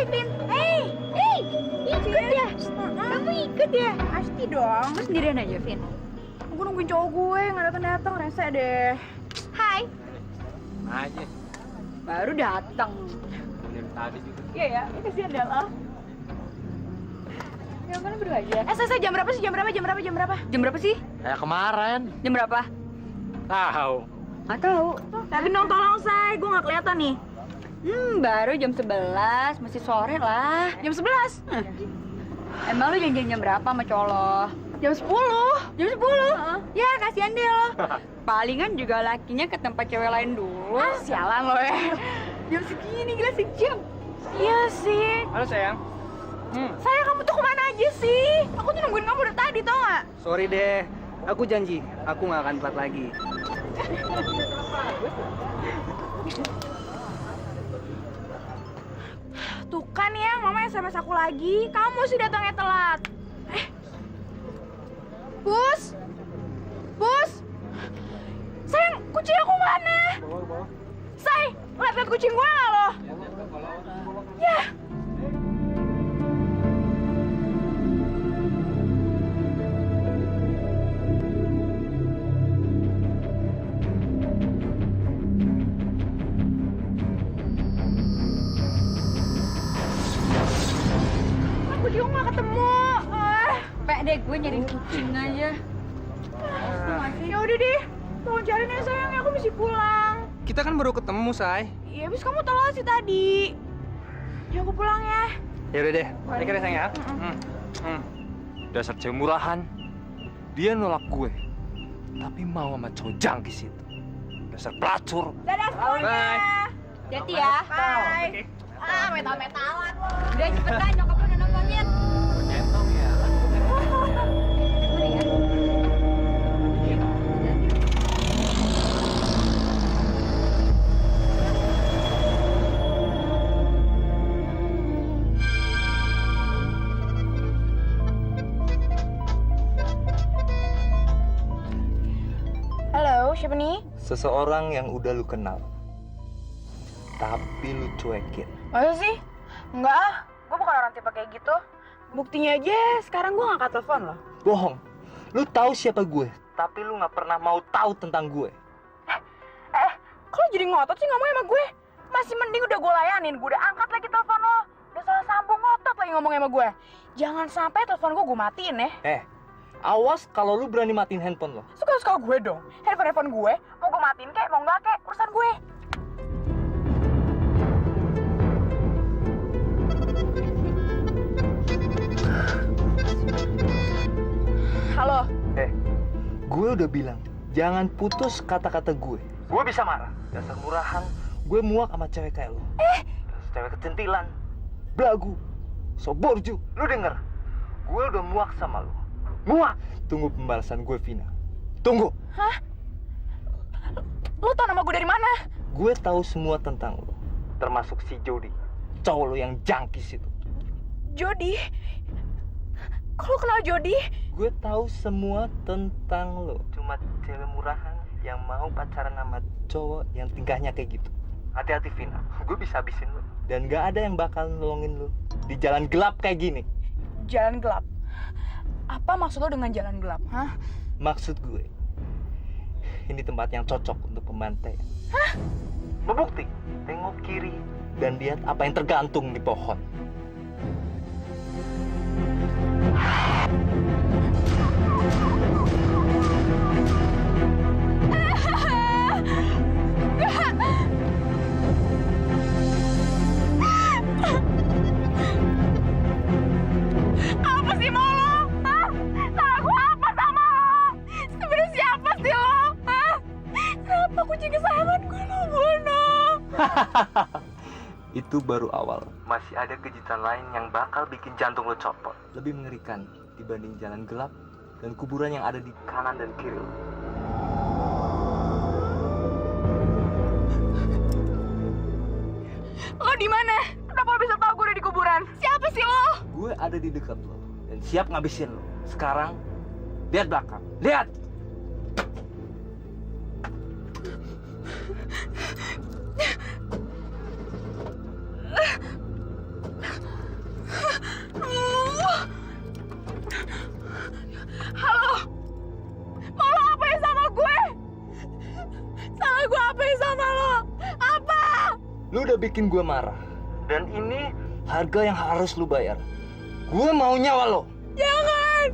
Vin. Ikut ya. Kamu ikut ya? Pasti dong. Kamu sendirian aja, Vin. Gue nungguin cowok gue nggak datang rese deh. Hai. Aja. Baru datang. Dari tadi juga. Iya ya, ini kasihan Dela. Ya kan berdua aja. Jam berapa sih? Jam berapa sih? Kayak kemarin. Jam berapa? Tahu. Nggak tahu. Tapi dong tolong say, gue nggak kelihatan nih. Baru jam 11, masih sore lah. Jam 11. Emang lu janjian jam berapa sama colo? Jam 10. Jam 10? Ya, kasihan deh lo. Palingan juga lakinya ke tempat cewek lain dulu. Sialan lo ya. Jam segini, gila sejam. Iya sih. Halo sayang. Sayang, kamu tuh kemana aja sih? Aku tuh nungguin kamu dari tadi, tau nggak? Sorry deh, aku janji, aku nggak akan telat lagi. Tuh kan ya, mama SMS aku lagi. Kamu sih datangnya telat. Bus? Sayang, kucing aku mana? Say, lihat kucing gue nggak lo? Ya. Kucing gue nggak ketemu. Pek deh, gue nyariin kucing aja. Ya udah deh, tolong cariin ya sayang, aku mesti pulang. Kita kan baru ketemu, Say. Iya, habis kamu telat sih tadi. Ya aku pulang ya. Ya udah deh, take care ya, sayang ya. Dasar cewek murahan. Dia nolak gue. Tapi mau sama cowok jangkis itu. Dasar pelacur. Dadah semuanya. Hati ya. Bye. Metal-metalan lo. Udah cepetan, nyokap lu udah nontonin. Centong ya. Halo, siapa nih? Seseorang yang udah lu kenal, tapi lu cuekin. Masa sih? Enggak ah, gue bukan orang tipe kayak gitu. Buktinya aja, sekarang gue ngangkat telepon loh. Bohong. Lu tahu siapa gue, tapi lu nggak pernah mau tahu tentang gue. Kok lo jadi ngotot sih ngomongnya sama gue? Masih mending udah gue layanin, gue udah angkat lagi telepon lo. Udah salah sambung, ngotot lagi ngomongnya sama gue. Jangan sampai telepon gue matiin ya. Awas kalau lu berani matiin handphone lo. Suka-suka gue dong. Handphone gue, mau gue matiin kek, mau nggak kek, urusan gue. Halo. Gue udah bilang, jangan putus kata-kata gue. Gue bisa marah. Dasar murahan, gue muak sama cewek kayak lu. Dasar cewek kecentilan, belagu, soborju. Lu denger? Gue udah muak sama lu. Muak! Tunggu pembalasan gue, Vina. Tunggu! Hah? Lo tau nama gue dari mana? Gue tahu semua tentang lu. Termasuk si Jody. Cowok lu yang jangkis itu. Jody? Kok lo kenal Jody? Gue tahu semua tentang lo. Cuma cewek murahan yang mau pacaran sama cowok yang tingkahnya kayak gitu. Hati-hati, Vina. Gue bisa habisin lo. Dan gak ada yang bakal nolongin lo di jalan gelap kayak gini. Jalan gelap? Apa maksud lo dengan jalan gelap, hah? Maksud gue, ini tempat yang cocok untuk pembantaian. Hah? Bebukti, tengok kiri dan lihat apa yang tergantung di pohon. Apa sih mau lo? Hah? Salah gue apa sama lo? Sebenarnya siapa sih lo? Hah? Kenapa kucing kesayangan gue lo bunuh? Itu baru awal. Masih ada kejutan lain yang bakal bikin jantung lo copot. Lebih mengerikan dibanding jalan gelap dan kuburan yang ada di kanan dan kiri lo. Lo di mana? Kenapa lo bisa tahu gue ada di kuburan? Siapa sih lo? Gue ada di dekat lo dan siap ngabisin lo. Sekarang, lihat belakang. Lihat! udah bikin gue marah. Dan ini harga yang harus lu bayar. Gue mau nyawa lo. Jangan!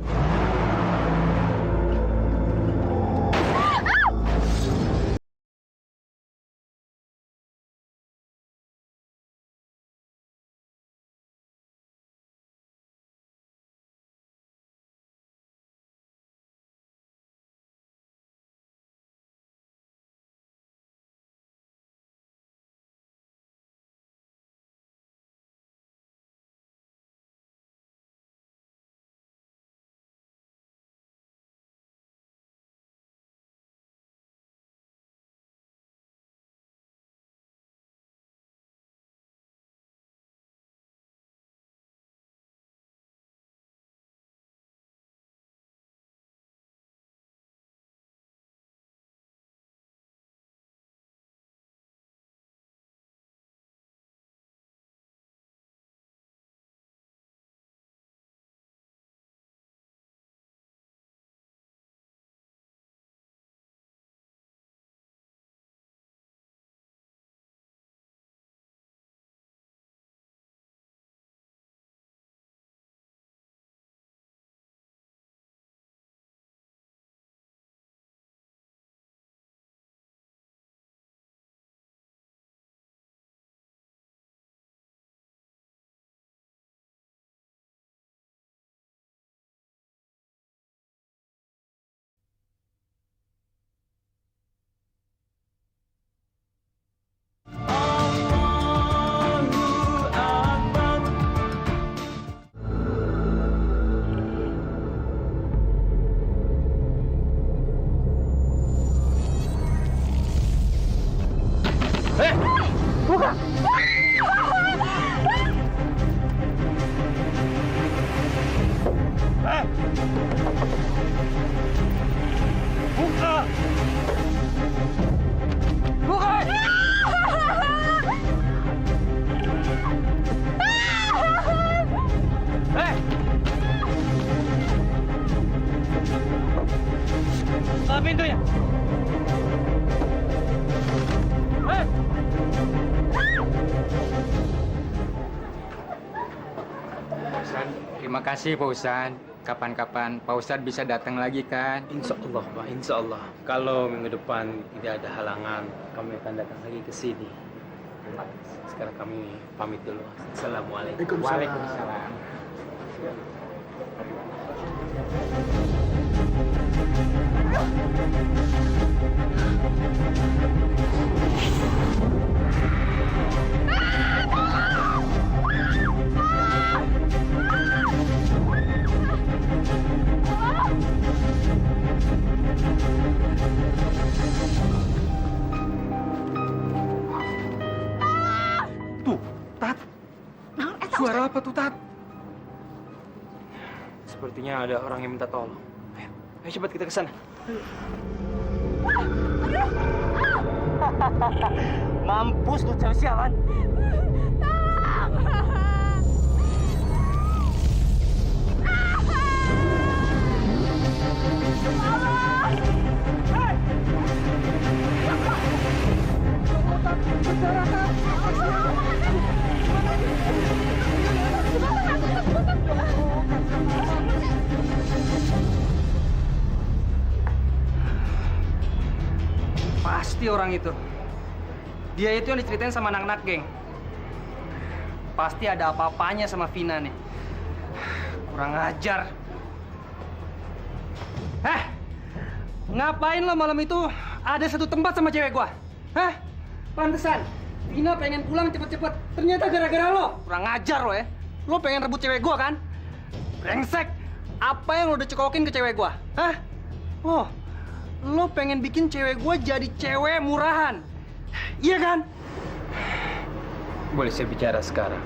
Buka pintunya. Terima kasih Pak Ustadz. Kapan-kapan Pak Ustadz bisa datang lagi kan? Insya Allah, Pak. Insya Allah. Kalau minggu depan tidak ada halangan, kami akan datang lagi ke sini. Sekarang kami pamit dulu. Assalamualaikum. Waalaikumsalam. Tuh, Tat. Suara apa tuh, Tat? Sepertinya ada orang yang minta tolong. Ayo cepat kita ke sana. Mampus lu cewek sialan. Pasti orang itu. Dia itu yang diceritain sama anak-anak geng. Pasti ada apa-apanya sama Vina nih. Kurang ajar. Ngapain lo malam itu ada satu tempat sama cewek gua? Pantesan. Vina pengen pulang cepet-cepet. Ternyata gara-gara lo. Kurang ajar lo ya. Lo pengen rebut cewek gua kan? Brengsek. Apa yang lo udah cekokin ke cewek gua? Oh, lo pengen bikin cewek gua jadi cewek murahan. Iya kan? Boleh saya bicara sekarang?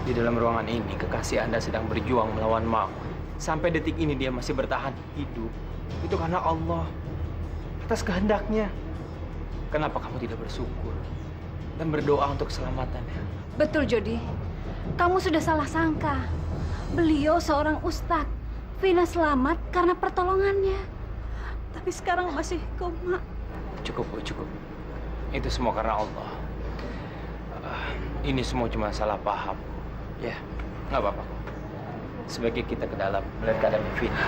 Di dalam ruangan ini, kekasih Anda sedang berjuang melawan maut. Sampai detik ini dia masih bertahan hidup. Itu karena Allah. Atas kehendaknya. Kenapa kamu tidak bersyukur? Dan berdoa untuk keselamatannya? Betul, Jody. Kamu sudah salah sangka. Beliau seorang ustadz. Vina selamat karena pertolongannya. Tapi sekarang masih koma. Cukup, Bu, cukup. Itu semua karena Allah. ini semua cuma salah paham. Ya, nggak apa-apa kok. Sebaiknya kita ke dalam melihat keadaan Vina.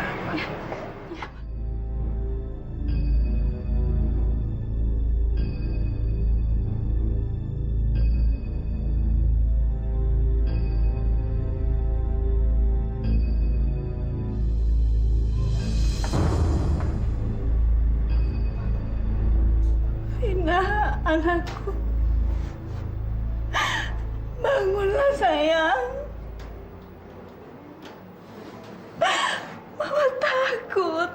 Vina, anakku. Bangunlah sayang. Mama takut.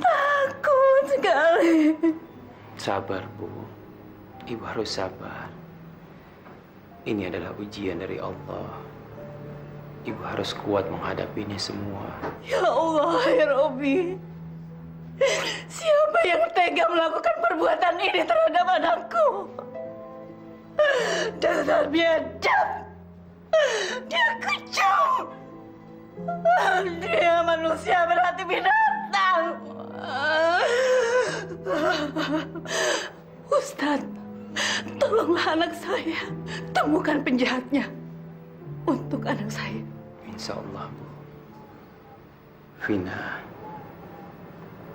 Takut sekali. Sabar, Bu. Ibu harus sabar. Ini adalah ujian dari Allah. Ibu harus kuat menghadapi ini semua. Ya Allah, ya Robbi. Siapa yang tega melakukan perbuatan ini terhadap anakku? Dasar biadab. Dia kejam. Dia manusia berhati binatang. Ustadz, tolonglah anak saya. Temukan penjahatnya untuk anak saya. Insya Allah, Bu. Vina,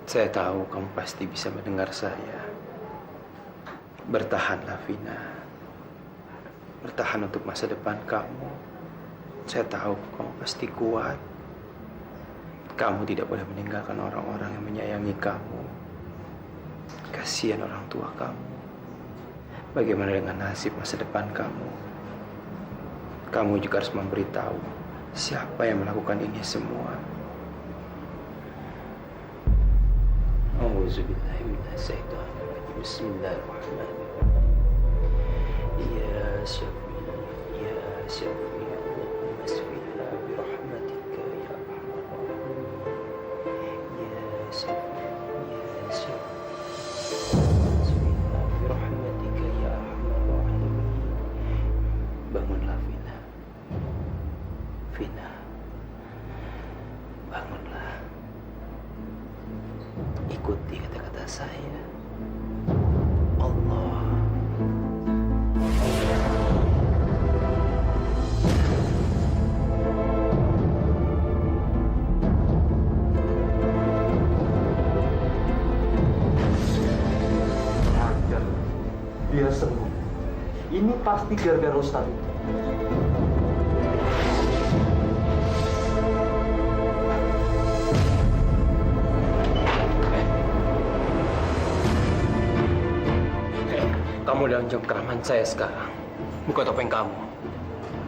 saya tahu kamu pasti bisa mendengar saya. Bertahanlah, Vina. Bertahan untuk masa depan kamu. Saya tahu kamu pasti kuat. Kamu tidak boleh meninggalkan orang-orang yang menyayangi kamu. Kasihan orang tua kamu. Bagaimana dengan nasib masa depan kamu? Kamu juga harus memberitahu siapa yang melakukan ini semua. Auzubillahiminasyaitonirrajim. Bismillahirrahmanirrahim. Ya Syafi, ya Syafi, Allahumma asfiha birahmatika ya arhamar rahimin. Ya Syafi, ya Syafi, asfiha birahmatika ya arhamar rahimin. Bangunlah, Vina. Vina, bangunlah. Ikuti kata-kata saya. Allah. Hajar. Dia sembuh. Ini pasti gara-gara Ustadz. Kamu dalam jam keraman saya sekarang. Buka topeng kamu.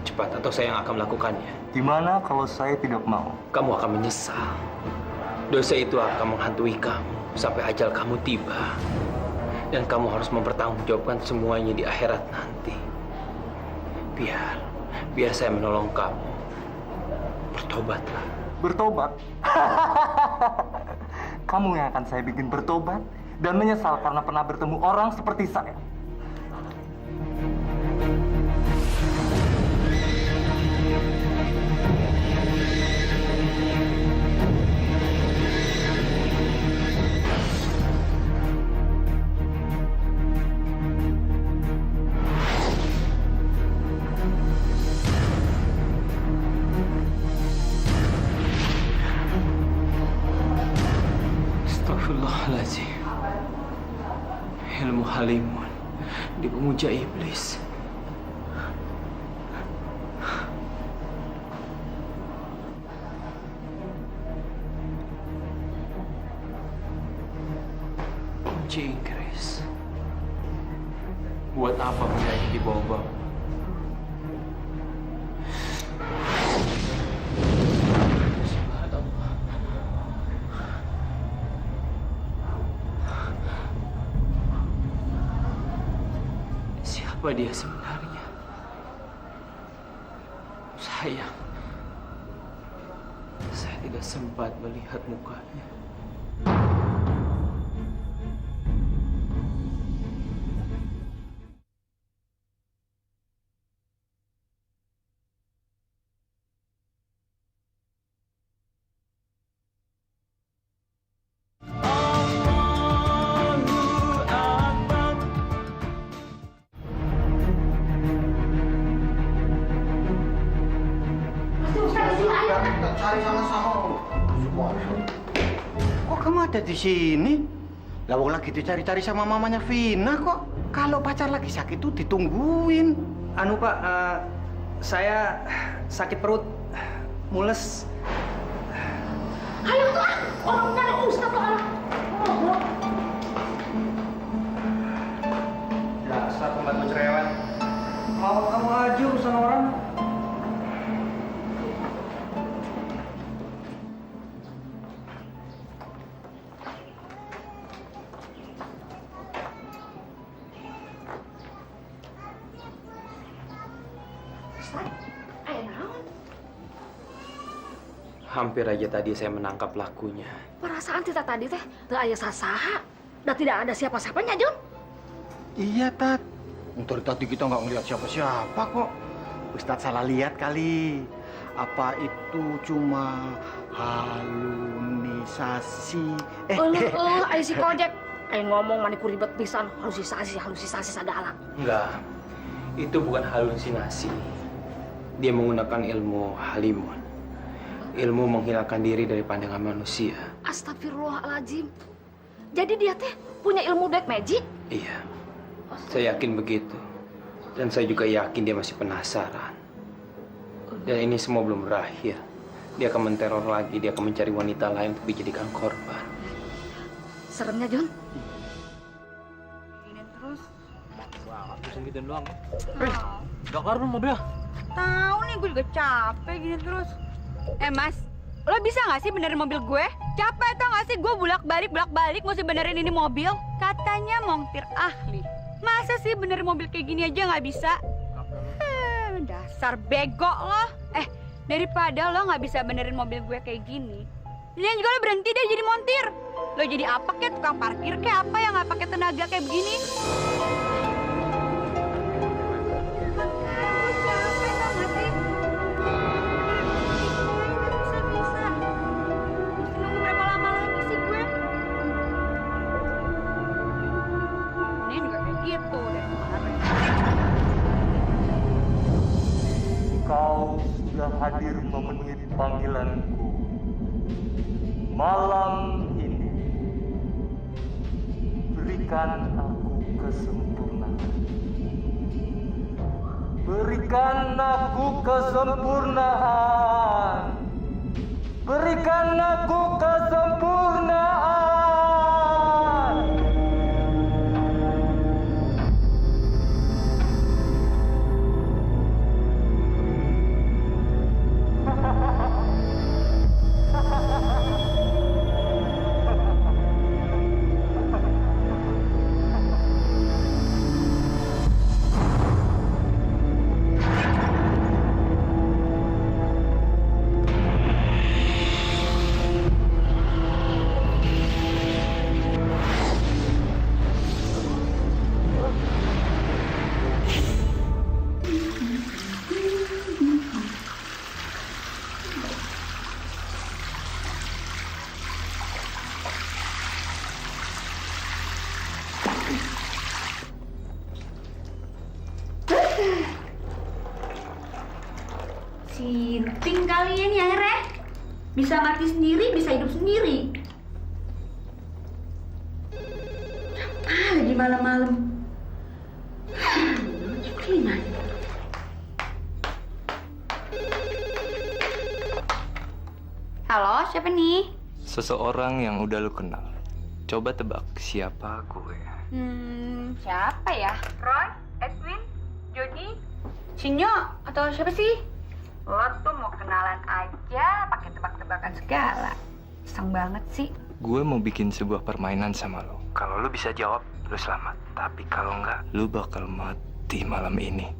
Cepat, atau saya yang akan melakukannya. Gimana kalau saya tidak mau? Kamu akan menyesal. Dosa itu akan menghantui kamu sampai ajal kamu tiba. Dan kamu harus mempertanggungjawabkan semuanya di akhirat nanti. Biar saya menolong kamu. Bertobatlah. Bertobat? Kamu yang akan saya bikin bertobat dan menyesal karena pernah bertemu orang seperti saya. Astagfirullahaladzim. Ilmu halimun di pemuja iblis. Kunci Inggris. Buat apa benda ini dibawa-bawa? Siapa dia sebenarnya? Saya tidak sempat melihat mukanya. cari sama-sama. Kok kamu ada di sini? Lawang lagi dicari-cari sama mamanya Vina kok. Kalau pacar lagi sakit tuh ditungguin. Anu Pak, saya sakit perut, mules. Ayo tuh, orang benar Ustaz tuh orang. Dasar pembantu cerewet. Mau kamu aja urusan orang. Hampir aja tadi saya menangkap pelakunya. Perasaan kita tadi teh teu aya sasaha, dan tidak ada siapa-siapanya, Jun. Iya, Tat. Dari tadi kita nggak ngeliat siapa-siapa kok. Ustadz salah lihat kali. Apa itu cuma halusinasi? Ayo si Kojek. Ayo ngomong maniku ribet pisan, halusinasi segala. Enggak, itu bukan halusinasi. Dia menggunakan ilmu halimun. Ilmu menghilangkan diri dari pandangan manusia. Astagfirullahaladzim. Jadi dia teh punya ilmu black magic? Iya, saya yakin begitu. Dan saya juga yakin dia masih penasaran. Dan ini semua belum berakhir. Dia akan menteror lagi, dia akan mencari wanita lain untuk dijadikan korban. Seremnya, Jun. Ini terus. Bisa gitu doang. Udah kelar belum mobil? Tahu nih, gue juga capek gini terus. Mas, lo bisa nggak sih benerin mobil gue? Capek tau nggak sih gue bolak-balik mesti benerin ini mobil? Katanya montir ahli. Masa sih benerin mobil kayak gini aja nggak bisa? Dasar bego lo. Daripada lo nggak bisa benerin mobil gue kayak gini, mendingan juga lo berhenti deh jadi montir. Lo jadi apa kayak tukang parkir kayak apa yang nggak pakai tenaga kayak begini? Kau sudah hadir memenuhi panggilanku. Malam ini, berikan aku kesempurnaan. Berikan aku kesempurnaan. Berikan aku kesempurnaan. Sinting kalian ya, Re. Bisa mati sendiri, bisa hidup sendiri. Lagi malam-malam. Ciprinan. Halo, siapa nih? Seseorang yang udah lu kenal. Coba tebak siapa gue. Siapa ya? Roy, Edwin, Jody, Sinyo, atau siapa sih? Lo tuh mau kenalan aja pakai tebak-tebakan segala. Iseng banget sih. Gue mau bikin sebuah permainan sama lo. Kalau lu bisa jawab, lu selamat. Tapi kalau enggak, lu bakal mati malam ini.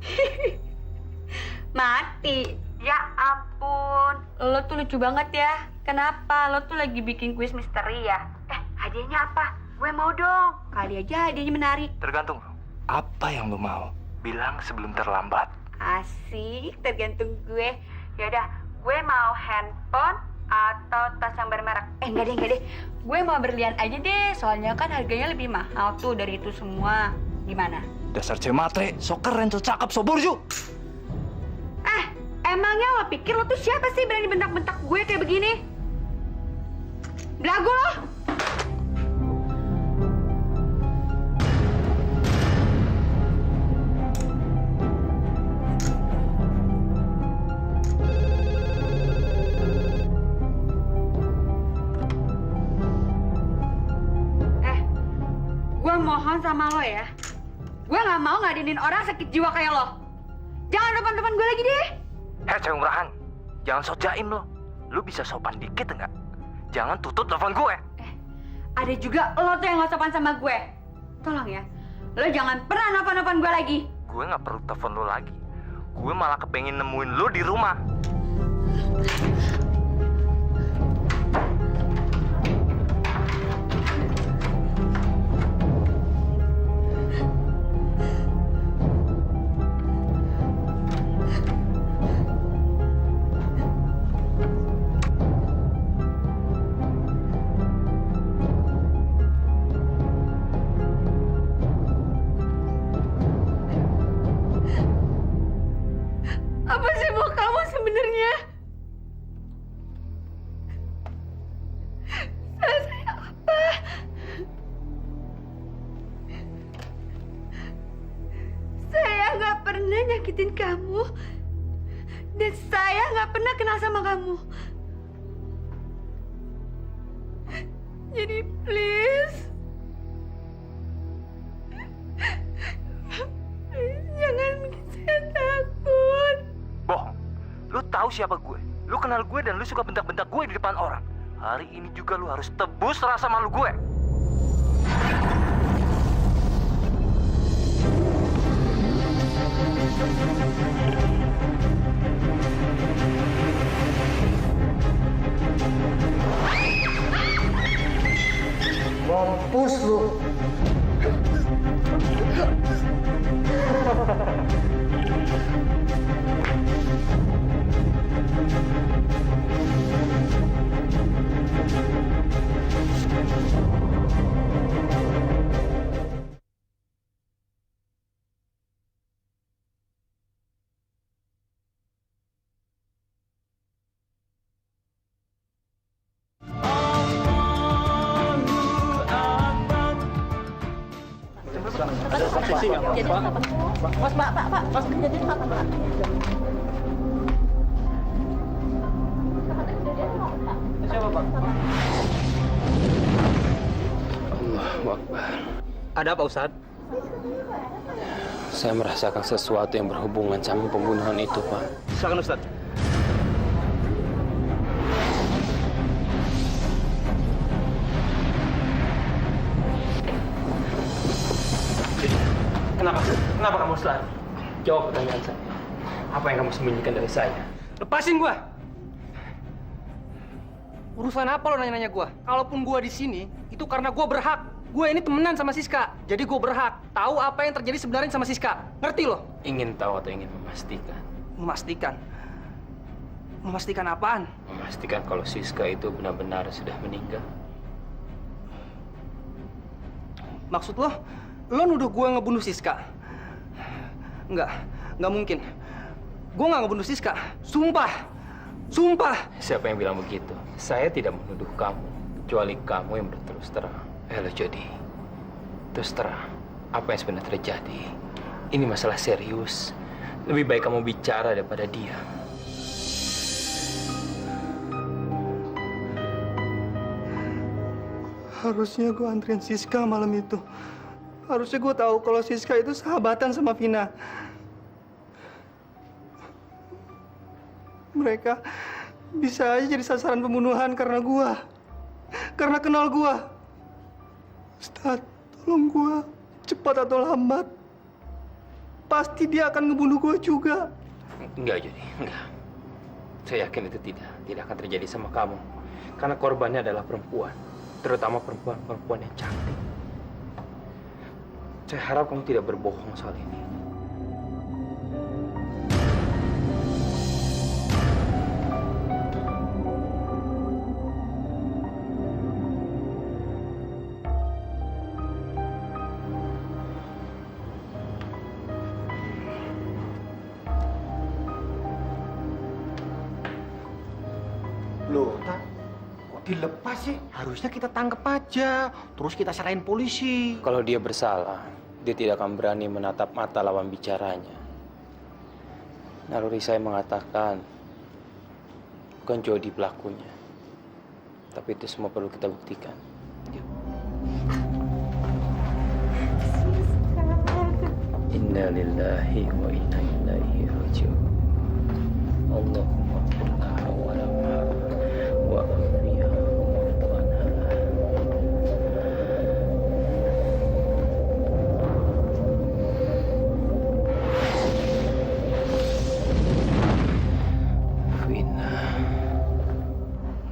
Mati? Ya ampun. Lo tuh lucu banget ya. Kenapa? Lo tuh lagi bikin kuis misteri ya? Hadiahnya apa? Gue mau dong. Kali aja hadiahnya menarik. Tergantung lo. Apa yang lu mau? Bilang sebelum terlambat. Asik, tergantung gue. Yaudah, gue mau handphone atau tas yang bermerek. Enggak deh. Gue mau berlian aja deh, soalnya kan harganya lebih mahal tuh dari itu semua. Gimana? Dasar cewek matre, so keren, so cakep, so burju. Emangnya lo pikir lo tuh siapa sih berani bentak-bentak gue kayak begini? Belagu lo! Gue mohon sama lo ya. Gue nggak mau ngadenin orang sakit jiwa kayak lo. Jangan depan-depan gue lagi deh. Cewek murahan, jangan sok jaim lo. Lu bisa sopan dikit enggak? Jangan tutup telepon gue. Ada juga lo tuh yang nggak sopan sama gue. Tolong ya, lo jangan pernah nelfon-nelfon gue lagi. Gue nggak perlu telepon lo lagi. Gue malah kepengen nemuin lo di rumah. Apa sih mau kamu sebenarnya? Saya apa? Saya nggak pernah nyakitin kamu, dan saya nggak pernah kenal sama kamu. Jadi please, jangan bikin saya takut. Bohong. Lu tahu siapa gue? Lu kenal gue dan lu suka bentak-bentak gue di depan orang. Hari ini juga lu harus tebus rasa malu gue. Mampus lu. Allahu Akbar. Ada apa, Ustad? Saya merasakan sesuatu yang berhubungan sama pembunuhan itu, Pak. Silakan, Ustad. Kenapa? Kenapa kamu selalu? Jawab pertanyaan saya. Apa yang kamu sembunyikan dari saya? Lepasin gua. Urusan apa lo nanya-nanya gua? Kalaupun gua di sini, itu karena gua berhak. Gue ini temenan sama Siska. Jadi gua berhak tahu apa yang terjadi sebenarnya sama Siska. Ngerti lo? Ingin tahu atau ingin memastikan? Memastikan. Memastikan apaan? Memastikan kalau Siska itu benar-benar sudah meninggal. Maksud lo nuduh gue ngebunuh Siska? Nggak mungkin. Gue nggak ngebunuh Siska. Sumpah. Siapa yang bilang begitu? Saya tidak menuduh kamu, kecuali kamu yang berterus terang. Halo Jody, terus terang, apa yang sebenarnya terjadi? Ini masalah serius. Lebih baik kamu bicara daripada dia. Harusnya gue anterin Siska malam itu. Harusnya gue tahu kalau Siska itu sahabatan sama Vina. Mereka bisa aja jadi sasaran pembunuhan karena gue. Karena kenal gue. Ustaz, tolong gue. Cepat atau lambat. Pasti dia akan ngebunuh gue juga. Enggak, Jody, enggak. Saya yakin itu tidak akan terjadi sama kamu. Karena korbannya adalah perempuan. Terutama perempuan-perempuan yang cantik. Saya harap kamu tidak berbohong soal ini. Loh, Tat, kok dilepas sih? Harusnya kita tangkap aja, terus kita serahin polisi. Kalau dia bersalah, dia tidak akan berani menatap mata lawan bicaranya. Naluri saya mengatakan, bukan Jody pelakunya. Tapi itu semua perlu kita buktikan. Inna lillahi wa inna ilaihi raji'un. Allahumma qulnaha wa lamha wa afiha wa fu'anha. Vina.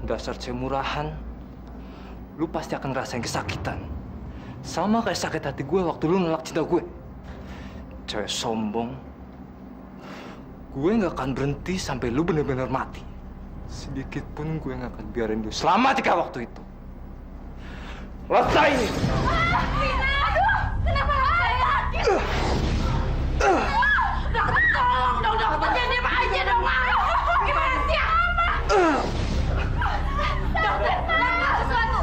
Dasar cewek murahan. Lu pasti akan ngerasain kesakitan. Sama kayak sakit hati gue waktu lu nolak cinta gue. Cewek sombong. Gue nggak akan berhenti sampai lu benar-benar mati. Sedikit pun gue nggak akan biarin lu selamat jika waktu itu. Rasain ini! Kenapa saya? Tolong dong, dokter, jangan diam aja dong. Gimana sih, Ama? Dokter, tolong sesuatu.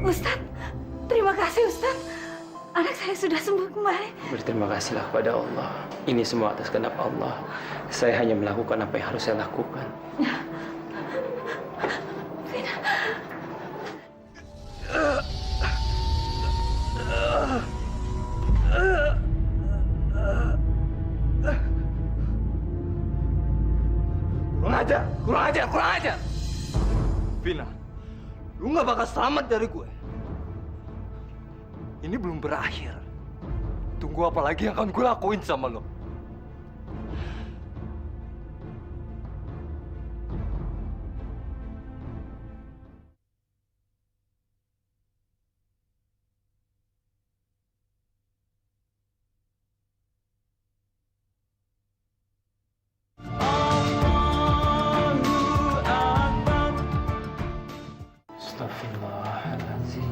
Ustadz, terima kasih Ustadz. Anak saya sudah sembuh kembali. Berterima kasihlah kepada Allah. Ini semua atas kehendak Allah. Saya hanya melakukan apa yang harus saya lakukan. Kurang ajar. Vina, lu nggak bakal selamat dari gue. Ini belum berakhir. Tunggu apa lagi yang akan gue lakuin sama lo? Astagfirullahaladzim.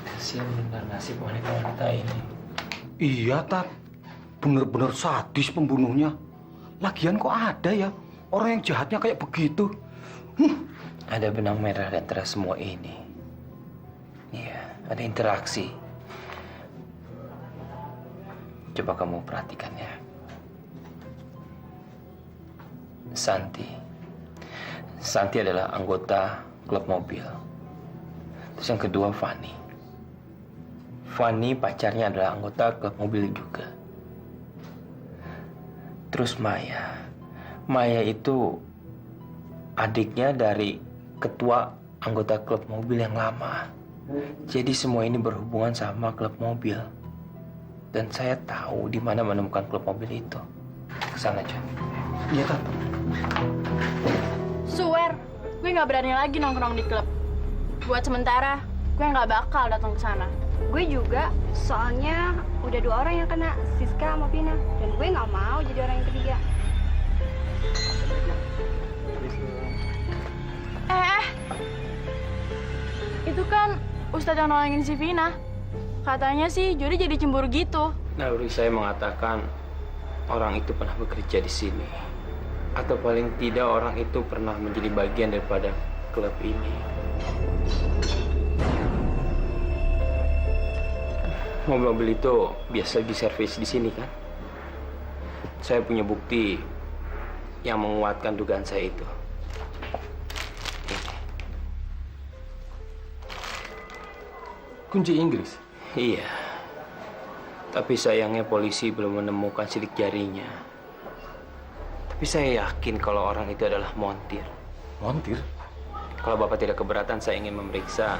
Kasihan benar nasib wanita-wanita ini. Iya, Tat. Bener-bener sadis pembunuhnya. Lagian kok ada ya orang yang jahatnya kayak begitu? Ada benang merah di antara semua ini. Iya, ada interaksi. Coba kamu perhatikan ya. Santi adalah anggota klub mobil. Terus yang kedua Fanny. Fanny pacarnya adalah anggota klub mobil juga. Terus Maya. Maya itu adiknya dari ketua anggota klub mobil yang lama. Jadi semua ini berhubungan sama klub mobil. Dan saya tahu di mana menemukan klub mobil itu. Kesana aja. Iya, Tat. Swear, gue nggak berani lagi nongkrong di klub. Buat sementara, gue nggak bakal datang ke sana. Gue juga, soalnya udah 2 orang yang kena, Siska sama Vina. Dan gue nggak mau jadi orang yang ketiga. Itu kan Ustadz yang nolongin si Vina. Katanya sih Jody jadi cemburu gitu. Naluri saya mengatakan orang itu pernah bekerja di sini. Atau paling tidak orang itu pernah menjadi bagian daripada klub ini. Mobil-mobil itu biasa diservis di sini kan? Saya punya bukti yang menguatkan dugaan saya itu. Kunci Inggris? Iya. Tapi sayangnya polisi belum menemukan sidik jarinya. Tapi saya yakin kalau orang itu adalah montir. Montir? Kalau Bapak tidak keberatan, saya ingin memeriksa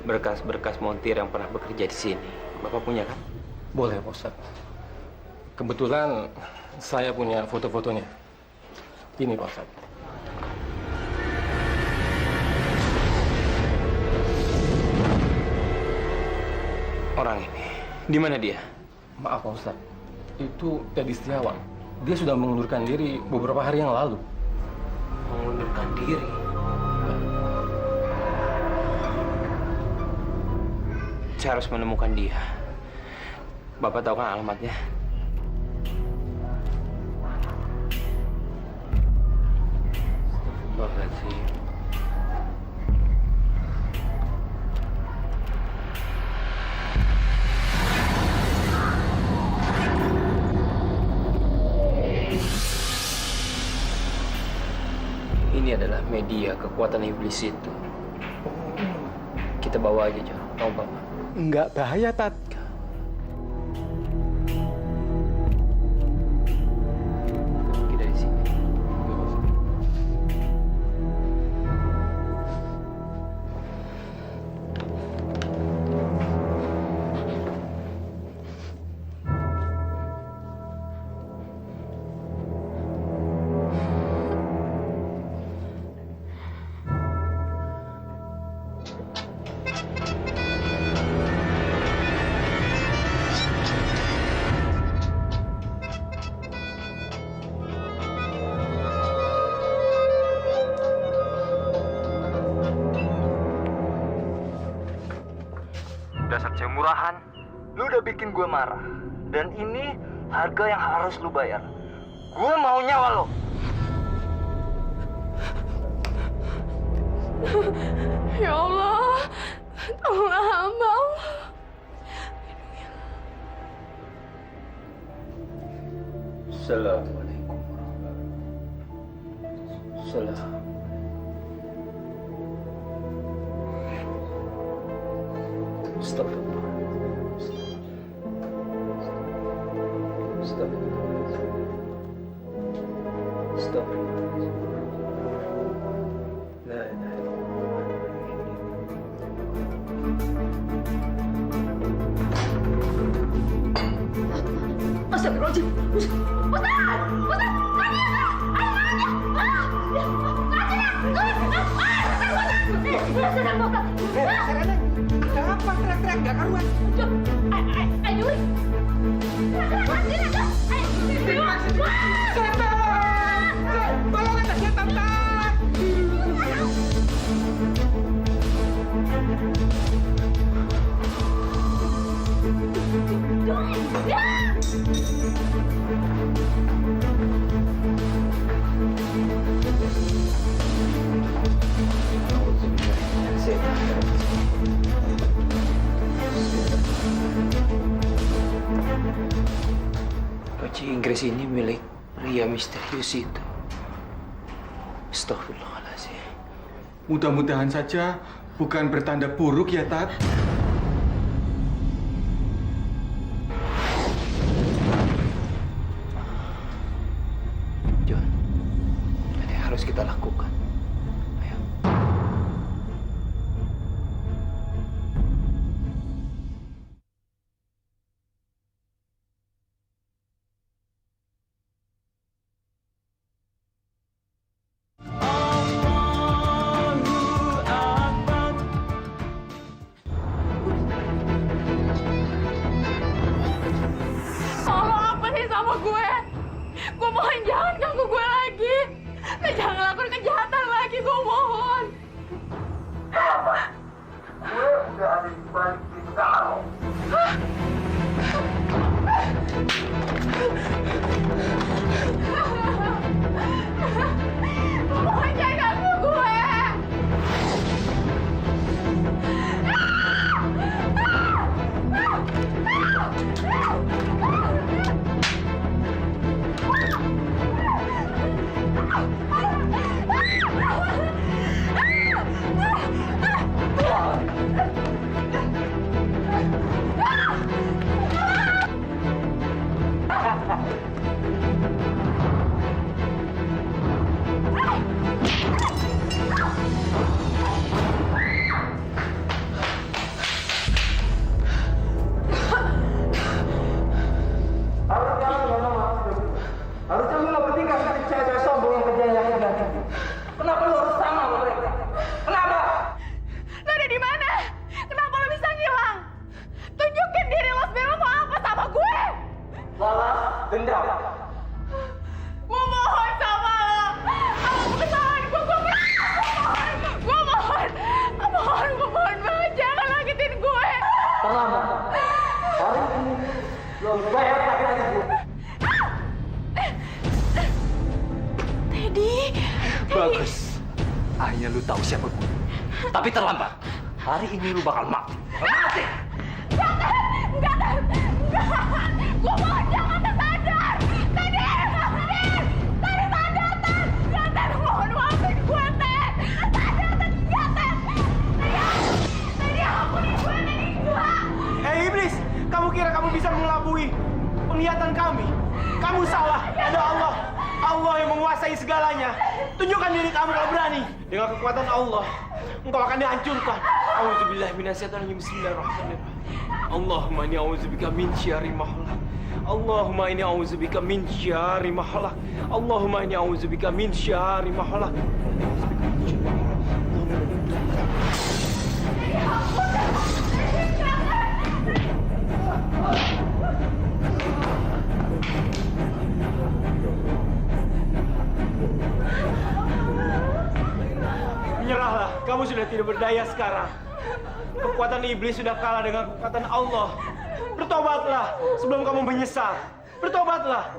berkas-berkas montir yang pernah bekerja di sini. Bapak punya kan? Boleh, Pak Ustadz. Kebetulan saya punya foto-fotonya. Gini Pak Ustadz. Orang ini, di mana dia? Maaf Pak Ustadz, itu Teddy Setiawan. Dia sudah mengundurkan diri beberapa hari yang lalu. Mengundurkan diri. Saya harus menemukan dia. Bapak tahu kan alamatnya? Astagfirullahaladzim. Ini adalah media kekuatan iblis itu. Kita bawa aja, John. Tahu Bapak? Enggak bahaya, Tat. Pergi dari sini. Dasar cewek murahan, lu udah bikin gue marah. Dan ini harga yang harus lu bayar. Gue mau nyawa lo. Ya Allah, tolonglah hamba Allah. Assalamualaikum warahmatullahi wabarakatuh. Astagfirullah. Astagfirullah. Astagfirullah. La ilaha illallah. Astagfirullahaladzim. Ada apa teriak-teriak gak karuan? Tolong ada setan, Tat! Baju Inggris ini milik pria misterius itu. Astagfirullahaladzim. Mudah-mudahan saja bukan bertanda buruk ya, Tat. John, ada yang harus kita lakukan. Ayo. Tolong apa sih sama gue? Gue mohon jangan ganggu gue lagi. Dan jangan ngelakuin kejahatan lagi, gue mohon. Gue udah ada di balik kita lo. Gue mohon jangan ganggu gue. Dendam. Gue mohon sama lo. Apa kesalahan gue? Gue mohon banget jangan sakitin gue. Terlambat. Hari ini lo harus bayar sakit gue. Teddy. Bagus. Akhirnya lu tahu siapa gue. Tapi terlambat. Hari ini lu bakal mati. Mati. Enggak. Gue mohon jangan sadar. Teddy sadar, Ted. Enggak, Ted. Mohon maafin gue, Ted. Sadar, Ted. Enggak, Ted. Teddy, ampuni gue, Teddy. Hei iblis, kamu kira kamu bisa mengelabui penglihatan kami? Kamu salah. Ada Allah. Allah yang menguasai segalanya. Tunjukkan diri kamu kalau berani. Dengan kekuatan Allah, engkau akan dihancurkan. Auzubillahi minasyaitonir rajim. Bismillahirrahmanirrahim. Allahumma inni a'udzubika min syarri ma khalaq. Allahumma inni a'udzubika min syarri ma khalaq. Allahumma inni a'udzubika min syarri ma khalaq. Menyerahlah, kamu sudah tidak berdaya sekarang. Kekuatan iblis sudah kalah dengan kekuatan Allah. Bertobatlah sebelum kamu menyesal. Bertobatlah.